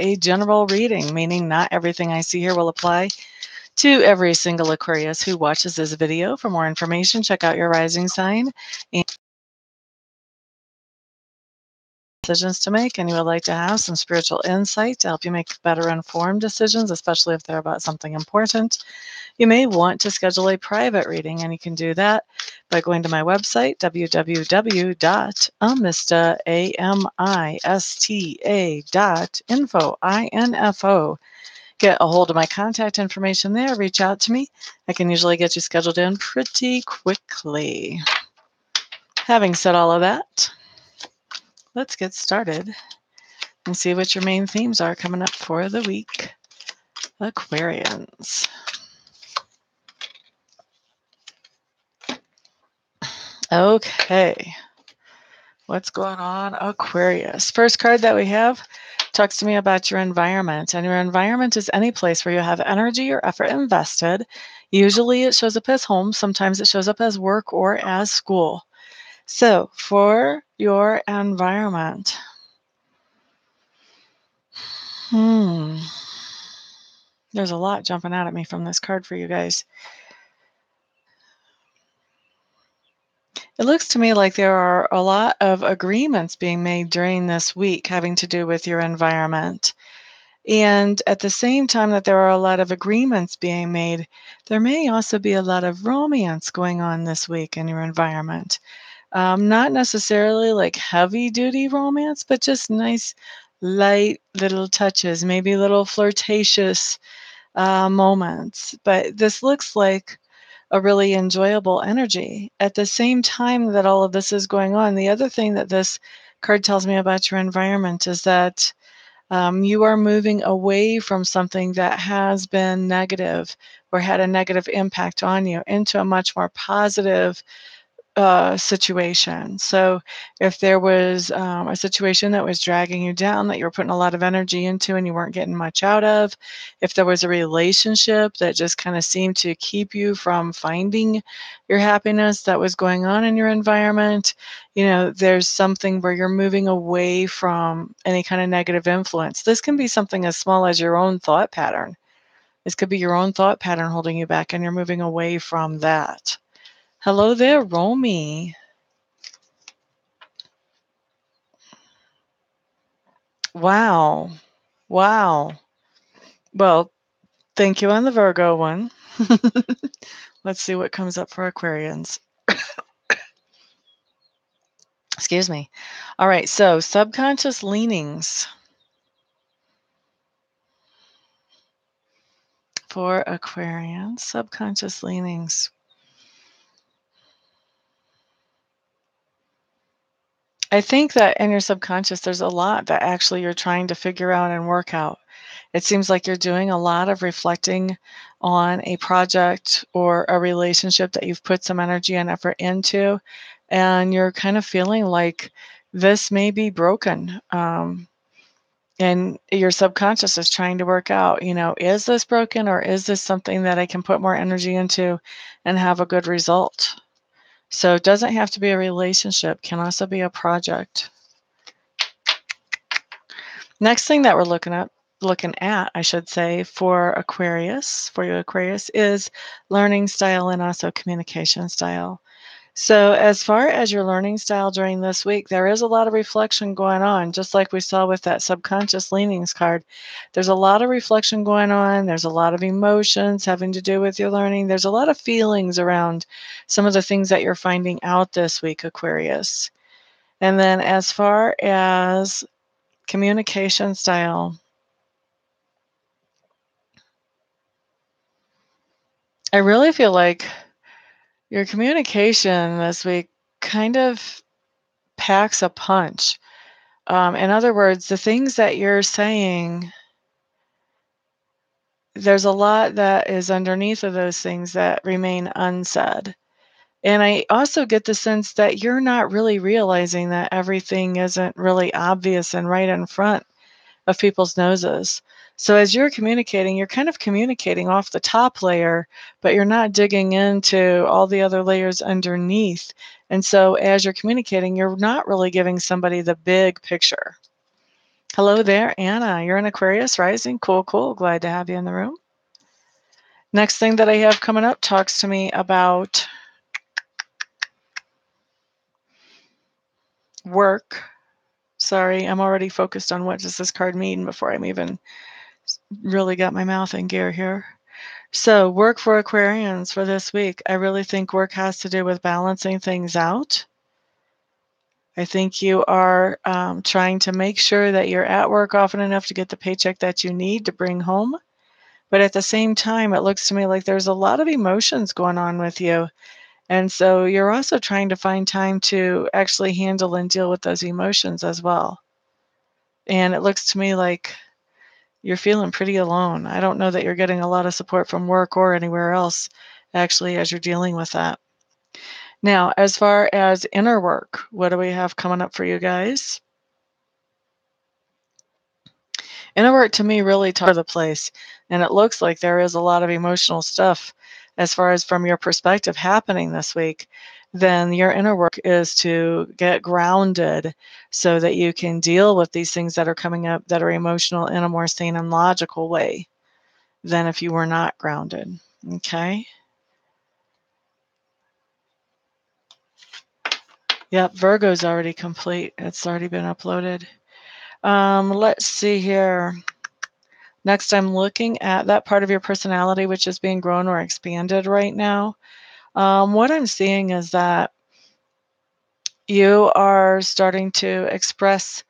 a general reading, meaning not everything I see here will apply to every single Aquarius who watches this video. For more information, check out your rising sign and decisions to make, and you would like to have some spiritual insight to help you make better informed decisions, especially if they're about something important. You may want to schedule a private reading, and you can do that by going to my website, www.amista.info. Get a hold of my contact information there, reach out to me. I can usually get you scheduled in pretty quickly. Having said all of that, let's get started and see what your main themes are coming up for the week, Aquarians. Okay, what's going on, Aquarius? First card that we have talks to me about your environment, and your environment is any place where you have energy or effort invested. Usually it shows up as home, sometimes it shows up as work or as school. So for your environment, there's a lot jumping out at me from this card for you guys. It looks to me like there are a lot of agreements being made during this week having to do with your environment. And at the same time that there are a lot of agreements being made, there may also be a lot of romance going on this week in your environment. Not necessarily like heavy duty romance, but just nice, light little touches, maybe little flirtatious moments. But this looks like a really enjoyable energy. At the same time that all of this is going on, the other thing that this card tells me about your environment is that you are moving away from something that has been negative or had a negative impact on you into a much more positive situation. So if there was a situation that was dragging you down, that you were putting a lot of energy into and you weren't getting much out of, if there was a relationship that just kind of seemed to keep you from finding your happiness that was going on in your environment, there's something where you're moving away from any kind of negative influence. This can be something as small as your own thought pattern. This could be your own thought pattern holding you back, and you're moving away from that. Hello there, Romy. Wow. Wow. Well, thank you on the Virgo one. Let's see what comes up for Aquarians. Excuse me. All right, so subconscious leanings for Aquarians. Subconscious leanings. I think that in your subconscious, there's a lot that actually you're trying to figure out and work out. It seems like you're doing a lot of reflecting on a project or a relationship that you've put some energy and effort into, and you're kind of feeling like this may be broken. And your subconscious is trying to work out, is this broken, or is this something that I can put more energy into and have a good result? So it doesn't have to be a relationship, can also be a project. Next thing that we're looking at, I should say, for you Aquarius, is learning style and also communication style. So as far as your learning style during this week, there is a lot of reflection going on, just like we saw with that subconscious leanings card. There's a lot of reflection going on. There's a lot of emotions having to do with your learning. There's a lot of feelings around some of the things that you're finding out this week, Aquarius. And then as far as communication style, I really feel like your communication this week kind of packs a punch. In other words, the things that you're saying, there's a lot that is underneath of those things that remain unsaid. And I also get the sense that you're not really realizing that everything isn't really obvious and right in front of people's noses. So as you're communicating, you're kind of communicating off the top layer, but you're not digging into all the other layers underneath. And so as you're communicating, you're not really giving somebody the big picture. Hello there, Anna. You're an Aquarius rising. Cool, cool. Glad to have you in the room. Next thing that I have coming up talks to me about work. Sorry, I'm already focused on what does this card mean before I'm even really got my mouth in gear here. So, work for Aquarians for this week. I really think work has to do with balancing things out. I think you are trying to make sure that you're at work often enough to get the paycheck that you need to bring home. But at the same time, it looks to me like there's a lot of emotions going on with you. And so you're also trying to find time to actually handle and deal with those emotions as well. And it looks to me like you're feeling pretty alone. I don't know that you're getting a lot of support from work or anywhere else, actually, as you're dealing with that. Now, as far as inner work, what do we have coming up for you guys? Inner work to me really talks the place, and it looks like there is a lot of emotional stuff as far as from your perspective happening this week. Then your inner work is to get grounded so that you can deal with these things that are coming up that are emotional in a more sane and logical way than if you were not grounded. Okay? Yep, Virgo's already complete. It's already been uploaded. Let's see here. Next, I'm looking at that part of your personality which is being grown or expanded right now. What I'm seeing is that you are starting to express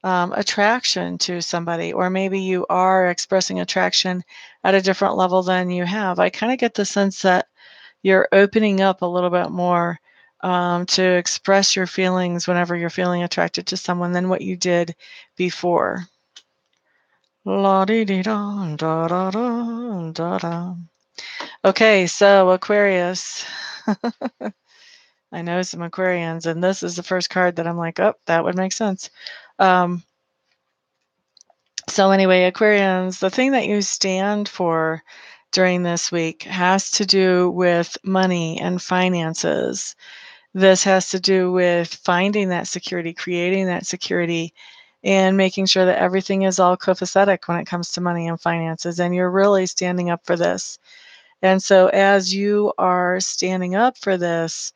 attraction to somebody, or maybe you are expressing attraction at a different level than you have. I kind of get the sense that you're opening up a little bit more to express your feelings whenever you're feeling attracted to someone than what you did before. La dee dee da da da da da da. Okay, so Aquarius. I know some Aquarians, and this is the first card that I'm like, oh, that would make sense. Um, so anyway, Aquarians, the thing that you stand for during this week has to do with money and finances. This has to do with finding that security, creating that security, and making sure that everything is all copacetic when it comes to money and finances. And you're really standing up for this. And so as you are standing up for this,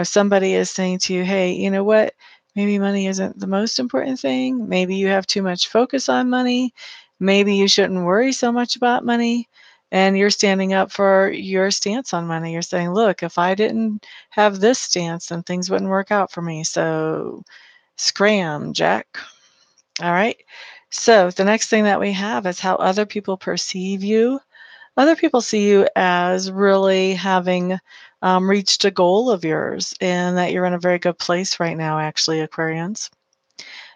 somebody is saying to you, hey, you know what? Maybe money isn't the most important thing. Maybe you have too much focus on money. Maybe you shouldn't worry so much about money. And you're standing up for your stance on money. You're saying, look, if I didn't have this stance, then things wouldn't work out for me. So scram, Jack. All right. So the next thing that we have is how other people perceive you. Other people see you as really having reached a goal of yours and that you're in a very good place right now, actually, Aquarians.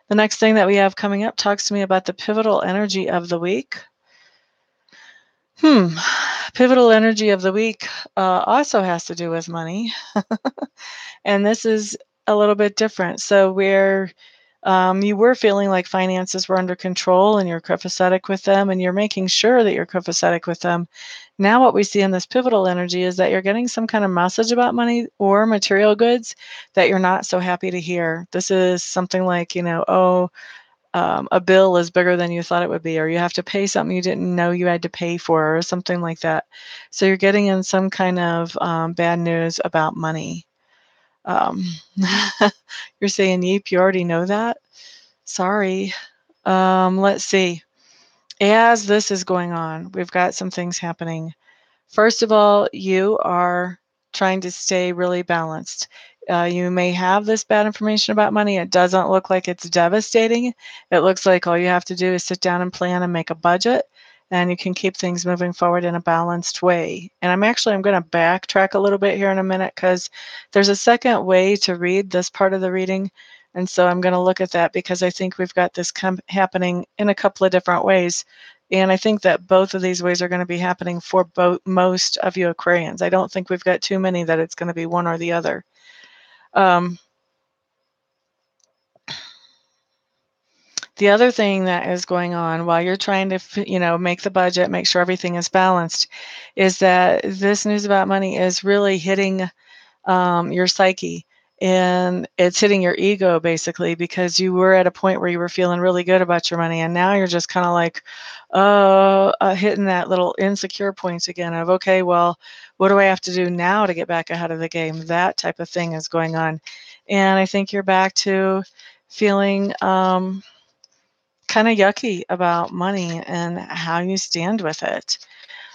The next thing that we have coming up talks to me about the pivotal energy of the week. Pivotal energy of the week also has to do with money. And this is a little bit different. So where you were feeling like finances were under control and you're copacetic with them and you're making sure that you're copacetic with them. Now what we see in this pivotal energy is that you're getting some kind of message about money or material goods that you're not so happy to hear. This is something like, a bill is bigger than you thought it would be, or you have to pay something you didn't know you had to pay for, or something like that. So you're getting in some kind of bad news about money. Um, you're saying, Yeep, you already know that? Sorry. Let's see. As this is going on, we've got some things happening. First of all, you are trying to stay really balanced. You may have this bad information about money. It doesn't look like it's devastating. It looks like all you have to do is sit down and plan and make a budget, and you can keep things moving forward in a balanced way. And I'm going to backtrack a little bit here in a minute because there's a second way to read this part of the reading. And so I'm going to look at that because I think we've got this happening in a couple of different ways. And I think that both of these ways are going to be happening for most of you Aquarians. I don't think we've got too many that it's going to be one or the other. The other thing that is going on while you're trying to, make the budget, make sure everything is balanced, is that this news about money is really hitting your psyche. and it's hitting your ego basically because you were at a point where you were feeling really good about your money, and now you're just kind of like, hitting that little insecure points again of, okay, well, what do I have to do now to get back ahead of the game? That type of thing is going on. And I think you're back to feeling kind of yucky about money and how you stand with it.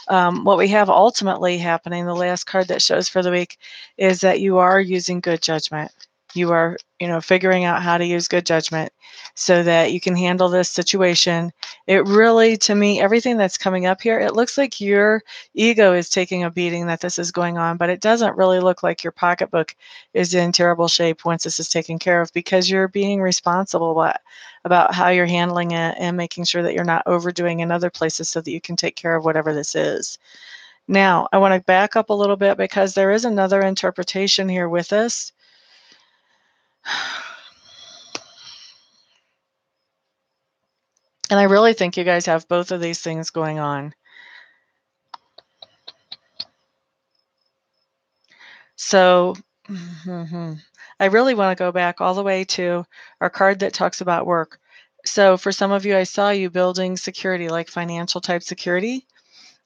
What we have ultimately happening, the last card that shows for the week, is that you are using good judgment. You are, figuring out how to use good judgment so that you can handle this situation. It really, to me, everything that's coming up here, it looks like your ego is taking a beating that this is going on, but it doesn't really look like your pocketbook is in terrible shape once this is taken care of because you're being responsible about how you're handling it and making sure that you're not overdoing in other places so that you can take care of whatever this is. Now, I want to back up a little bit because there is another interpretation here with this. And I really think you guys have both of these things going on. So, I really want to go back all the way to our card that talks about work. So, for some of you, I saw you building security, like financial type security.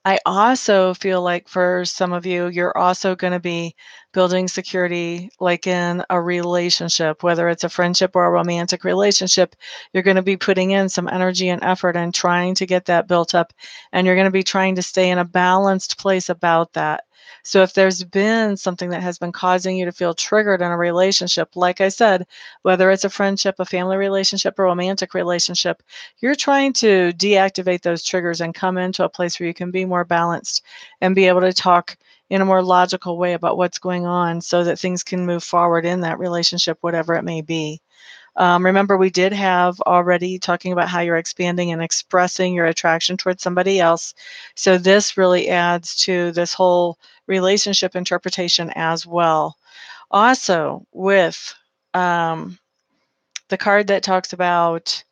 I also feel like for some of you, you're also going to be building security like in a relationship, whether it's a friendship or a romantic relationship. You're going to be putting in some energy and effort and trying to get that built up. And you're going to be trying to stay in a balanced place about that. So if there's been something that has been causing you to feel triggered in a relationship, like I said, whether it's a friendship, a family relationship, a romantic relationship, you're trying to deactivate those triggers and come into a place where you can be more balanced and be able to talk in a more logical way about what's going on so that things can move forward in that relationship, whatever it may be. Remember, we did have already talking about how you're expanding and expressing your attraction towards somebody else. So this really adds to this whole relationship interpretation as well. Also, with the card that talks about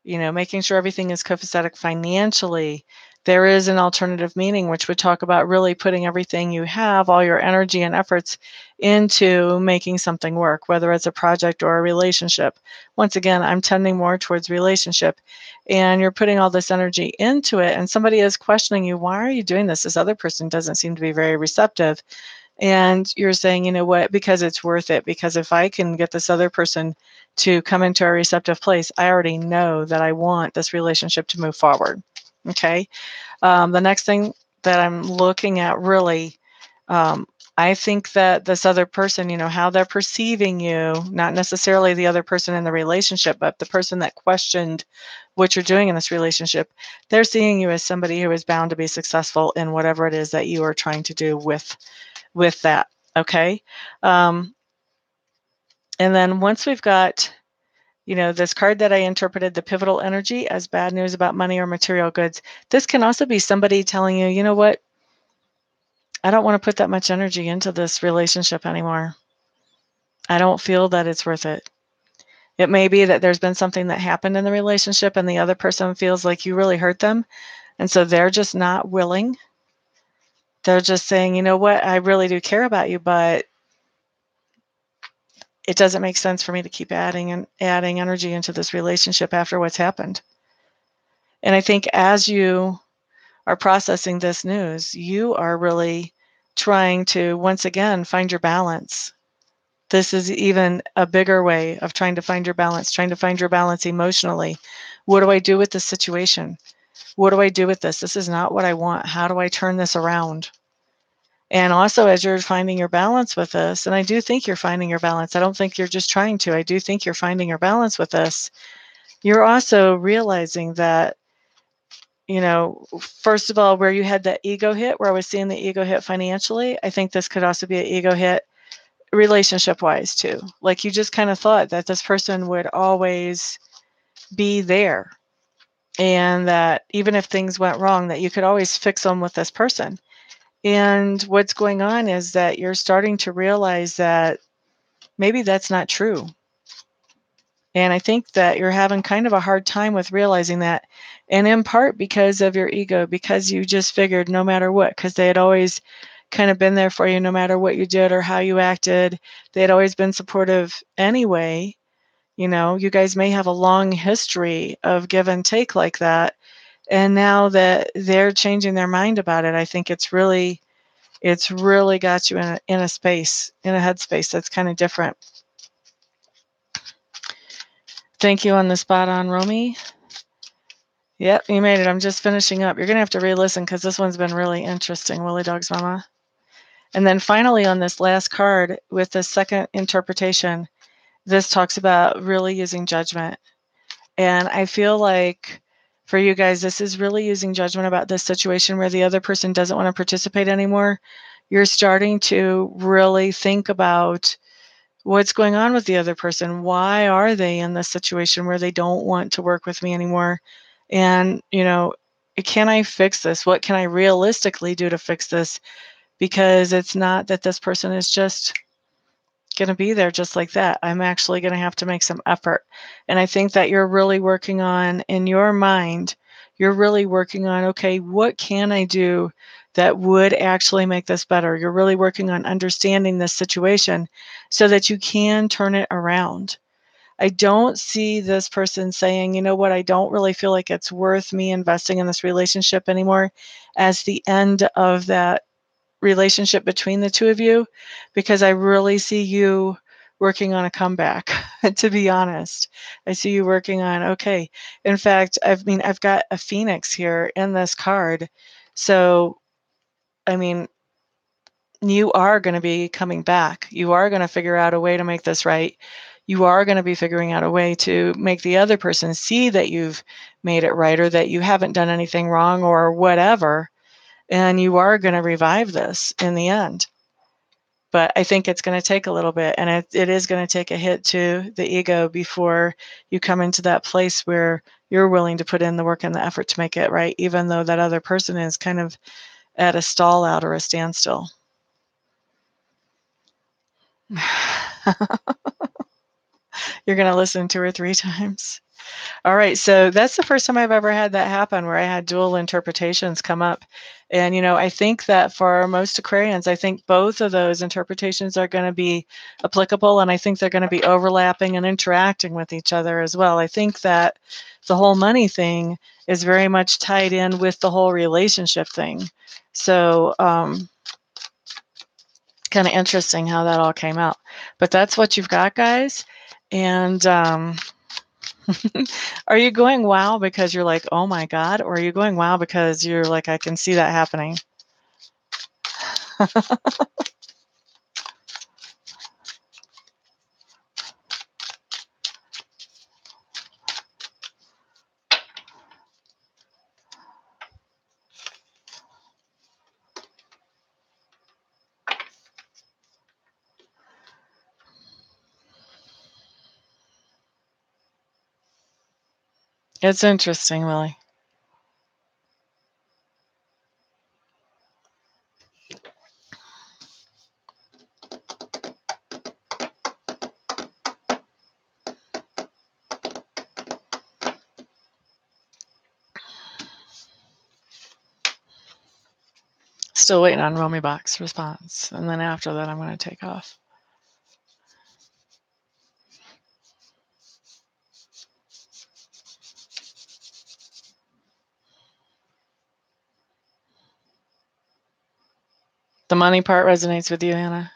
making sure everything is copacetic financially, there is an alternative meaning which would talk about really putting everything you have, all your energy and efforts into making something work, whether it's a project or a relationship. Once again, I'm tending more towards relationship, and you're putting all this energy into it, and somebody is questioning you, why are you doing this? This other person doesn't seem to be very receptive. And you're saying, you know what, because it's worth it. Because if I can get this other person to come into a receptive place, I already know that I want this relationship to move forward. Okay. The next thing that I'm looking at really, I think that this other person, how they're perceiving you, not necessarily the other person in the relationship, but the person that questioned what you're doing in this relationship, they're seeing you as somebody who is bound to be successful in whatever it is that you are trying to do with that. Okay. Um, and then once we've got, this card that I interpreted, the pivotal energy, as bad news about money or material goods, this can also be somebody telling you, you know what, I don't want to put that much energy into this relationship anymore. I don't feel that it's worth it. It may be that there's been something that happened in the relationship and the other person feels like you really hurt them. And so they're just not willing. They're just saying, you know what, I really do care about you, but it doesn't make sense for me to keep adding energy into this relationship after what's happened. And I think as you are processing this news, you are really trying to once again find your balance. This is even a bigger way of trying to find your balance, trying to find your balance emotionally. What do I do with this situation? What do I do with this? This is not what I want. How do I turn this around? And also, as you're finding your balance with this, and I do think you're finding your balance, I don't think you're just trying to, I do think you're finding your balance with this. You're also realizing that, first of all, where you had that ego hit, where I was seeing the ego hit financially, I think this could also be an ego hit relationship wise too. Like you just kind of thought that this person would always be there and that even if things went wrong, that you could always fix them with this person. And what's going on is that you're starting to realize that maybe that's not true. And I think that you're having kind of a hard time with realizing that. And in part because of your ego, because you just figured no matter what, because they had always, kind of been there for you no matter what you did or how you acted. They had always been supportive anyway. You know, you guys may have a long history of give and take like that. And now that they're changing their mind about it, I think it's really got you in a space, in a headspace that's kind of different. Thank you on the spot on, Romy. Yep, you made it. I'm just finishing up. You're going to have to re-listen because this one's been really interesting, Willie Dog's Mama. And then finally on this last card with the second interpretation, this talks about really using judgment. And I feel like for you guys, this is really using judgment about this situation where the other person doesn't want to participate anymore. You're starting to really think about what's going on with the other person. Why are they in this situation where they don't want to work with me anymore? And, you know, can I fix this? What can I realistically do to fix this? Because it's not that this person is just going to be there just like that. I'm actually going to have to make some effort. And I think that you're really working on, in your mind, you're really working on, okay, what can I do that would actually make this better? You're really working on understanding this situation so that you can turn it around. I don't see this person saying, you know what, I don't really feel like it's worth me investing in this relationship anymore as the end of that relationship between the two of you, because I really see you working on a comeback, to be honest. I see you working on, okay. In fact, I've got a phoenix here in this card. So, I mean, you are going to be coming back. You are going to figure out a way to make this right. You are going to be figuring out a way to make the other person see that you've made it right or that you haven't done anything wrong or whatever. And you are going to revive this in the end. But I think it's going to take a little bit, and it is going to take a hit to the ego before you come into that place where you're willing to put in the work and the effort to make it right, even though that other person is kind of at a stall out or a standstill. You're going to listen 2 or 3 times. All right, so that's the first time I've ever had that happen where I had dual interpretations come up. And, you know, I think that for most Aquarians, I think both of those interpretations are going to be applicable, and I think they're going to be overlapping and interacting with each other as well. I think that the whole money thing is very much tied in with the whole relationship thing. So, kind of interesting how that all came out. But that's what you've got, guys. And, are you going wow because you're like, oh my God? Or are you going wow because you're like, I can see that happening? It's interesting, Willie. Still waiting on Romy Box response. And then after that, I'm going to take off. The money part resonates with you, Hannah.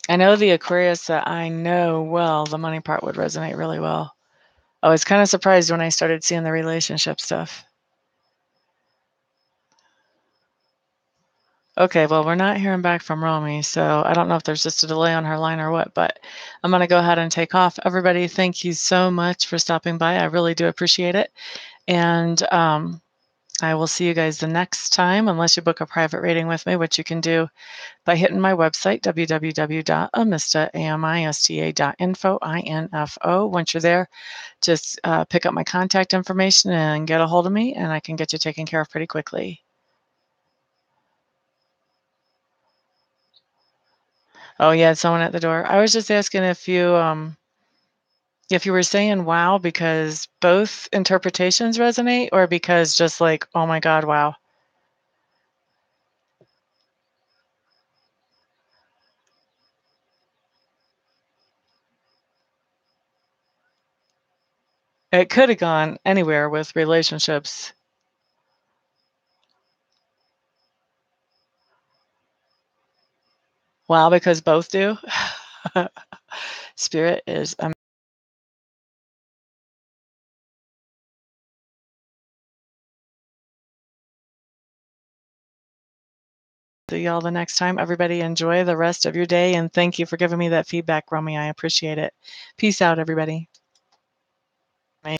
I know the Aquarius that I know well, the money part would resonate really well. I was kind of surprised when I started seeing the relationship stuff. Okay, well, we're not hearing back from Romy, so I don't know if there's just a delay on her line or what, but I'm going to go ahead and take off. Everybody, thank you so much for stopping by. I really do appreciate it. And I will see you guys the next time, unless you book a private reading with me, which you can do by hitting my website, www.amista.info, I-N-F-O. Once you're there, just pick up my contact information and get a hold of me, and I can get you taken care of pretty quickly. Oh, yeah, someone at the door. I was just asking if you were saying wow because both interpretations resonate or because just like, oh my God, wow. It could have gone anywhere with relationships. Wow, because both do. Spirit is see y'all the next time. Everybody enjoy the rest of your day, and thank you for giving me that feedback, Romy. I appreciate it. Peace out, everybody.